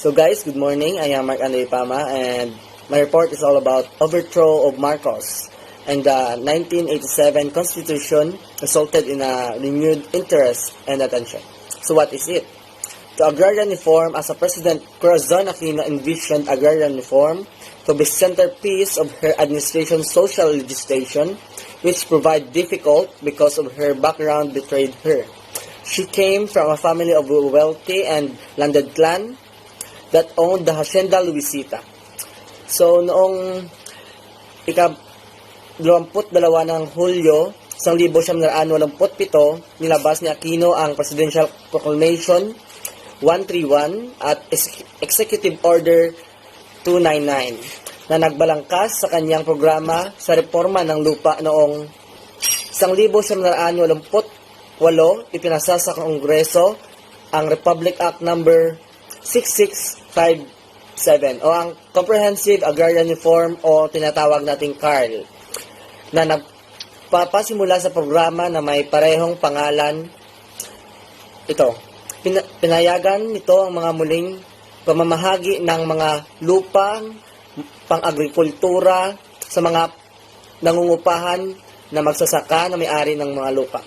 So guys, good morning. I am ANDREI PAMA and my report is all about overthrow of Marcos. And the 1987 Constitution resulted in a renewed interest and attention. So what is it? The Agrarian Reform, as a President Corazon Aquino envisioned agrarian reform to be centerpiece of her administration's social legislation, which proved difficult because of her background betrayed her. She came from a family of wealthy and landed clan that owned the Hacienda Luisita. So, noong ika-22 ng Hulyo, 1987, nilabas ni Aquino ang Presidential Proclamation 131 at Executive Order 299 na nagbalangkas sa kanyang programa sa reforma ng lupa noong 1988 ipinasa sa Kongreso ang Republic Act number 6657 o ang Comprehensive Agrarian Reform o tinatawag nating CARL na nagpapasimula sa programa na may parehong pangalan. Ito, pinayagan nito ang mga muling pamamahagi ng mga lupang pang-agrikultura sa mga nangungupahan na magsasaka na may-ari ng mga lupa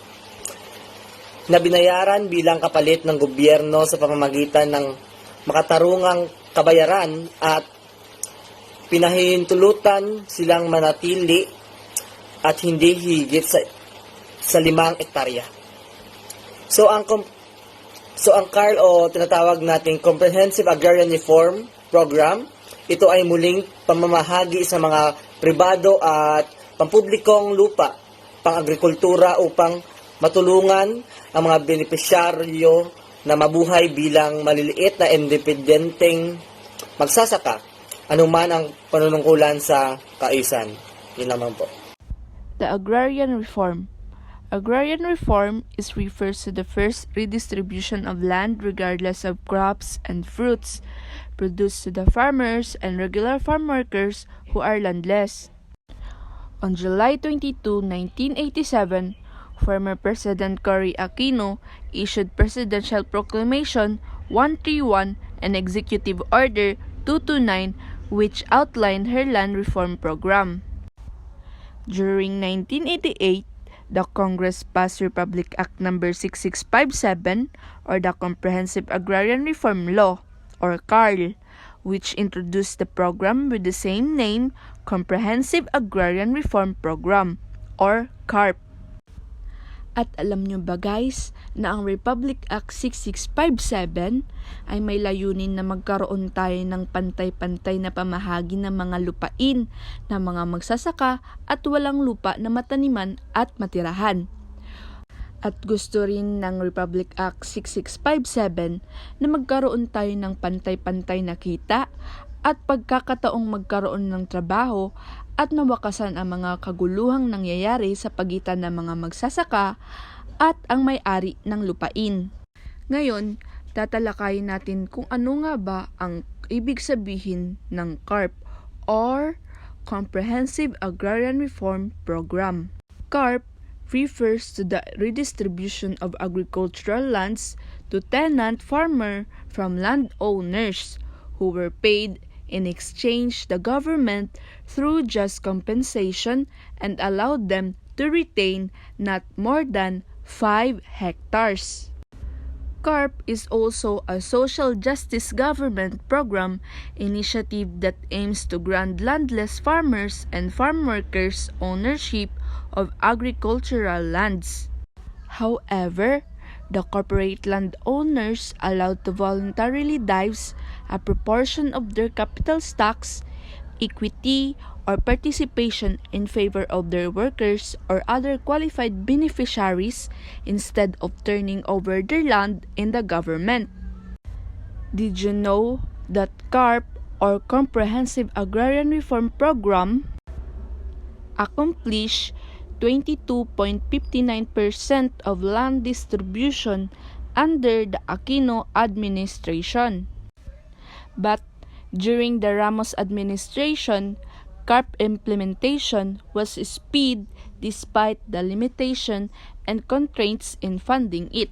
na binayaran bilang kapalit ng gobyerno sa pamamagitan ng makatarungang kabayaran at pinahihintulutan silang manatili at hindi higit sa 5 ektarya. So ang CARL o tinatawag nating Comprehensive Agrarian Reform Program, ito ay muling pamamahagi sa mga pribado at pampublikong lupa, pang-agrikultura upang matulungan ang mga benepisyaryo na mabuhay bilang maliliit na independenteng magsasaka, anuman ang panunungkulan sa kaisan. Yun naman po. The Agrarian Reform. Agrarian reform refers to the first redistribution of land regardless of crops and fruits produced to the farmers and regular farm workers who are landless. On July 22, 1987, former President Cory Aquino issued Presidential Proclamation 131 and Executive Order 229, which outlined her land reform program. During 1988, the Congress passed Republic Act number 6657 or the Comprehensive Agrarian Reform Law or CARL, which introduced the program with the same name, Comprehensive Agrarian Reform Program or CARP. At alam nyo ba guys, na ang Republic Act 6657 ay may layunin na magkaroon tayo ng pantay-pantay na pamahagi ng mga lupain ng mga magsasaka at walang lupa na mataniman at matirahan. At gusto rin ng Republic Act 6657 na magkaroon tayo ng pantay-pantay na kita at pagkakataong magkaroon ng trabaho at mawakasan ang mga kaguluhang nangyayari sa pagitan ng mga magsasaka at ang may-ari ng lupain. Ngayon, tatalakayin natin kung ano nga ba ang ibig sabihin ng CARP or Comprehensive Agrarian Reform Program. CARP refers to the redistribution of agricultural lands to tenant farmer from landowners who were paid in exchange the government through just compensation and allowed them to retain not more than 5 hectares. CARP is also a social justice government program initiative that aims to grant landless farmers and farm workers ownership of agricultural lands. However, the corporate landowners allowed to voluntarily divest a proportion of their capital stocks, equity, or participation in favor of their workers or other qualified beneficiaries instead of turning over their land in the government. Did you know that CARP or Comprehensive Agrarian Reform Program accomplished 22.59% of land distribution under the Aquino administration? But during the Ramos administration, CARP implementation was speed despite the limitation and constraints in funding it.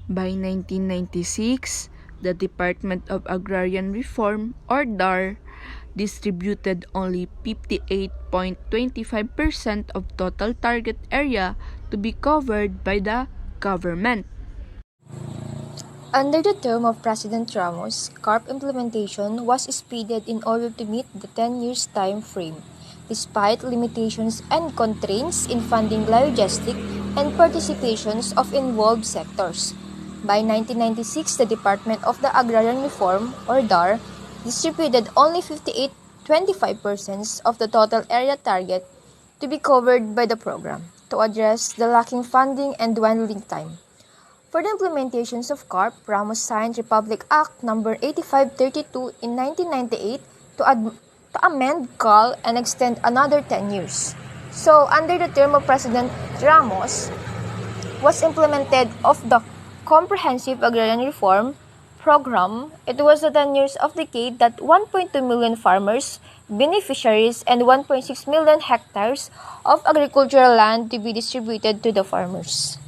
By 1996, the Department of Agrarian Reform, or DAR, distributed only 58.25% of total target area to be covered by the government. Under the term of President Ramos, CARP implementation was speeded in order to meet the 10 years time frame, despite limitations and constraints in funding logistic and participations of involved sectors. By 1996, the Department of the Agrarian Reform, or DAR, distributed only 58.25% of the total area target to be covered by the program to address the lacking funding and dwindling time. For the implementations of CARP, Ramos signed Republic Act No. 8532 in 1998 to amend CAL and extend another 10 years. So, under the term of President Ramos, was implemented of the Comprehensive Agrarian Reform Program. It was the 10 years of decade that 1.2 million farmers, beneficiaries, and 1.6 million hectares of agricultural land to be distributed to the farmers.